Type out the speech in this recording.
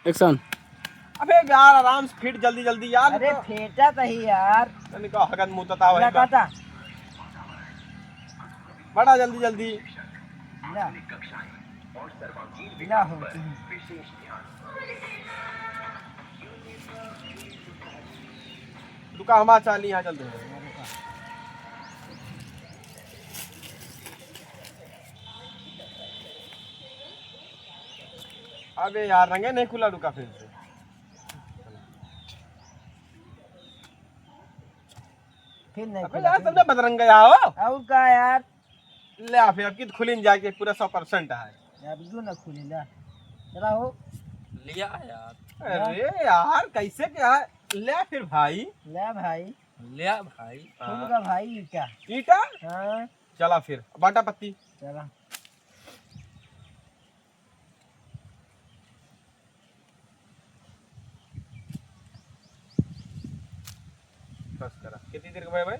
Action. अबे यार आराम से फिट जल्दी जल्दी यार। अरे फेटा तही यार। मैंने कहा हगन मुंह तता होएगा। लगाता बड़ा जल्दी जल्दी। ना ना हो रुका हमारा चाली यहाँ जल्दी। अबे यार रंगे नहीं खुला, रुका फिर से। फिर नहीं अबे खुला यार फिर तुमने बदरंग गया हो। और का यार ले आ फिर अब की खुलिन जाके पूरा 100% है। अब क्यों ना खुली ला चला हो लिया यार। अरे यार कैसे क्या है? ले आ फिर भाई। ले भाई लिया भाई। फूल का भाई ईटा। ईटा हाँ चला फिर बाटा पत्ती। चला बस करा कितनी देर का भाई भाई।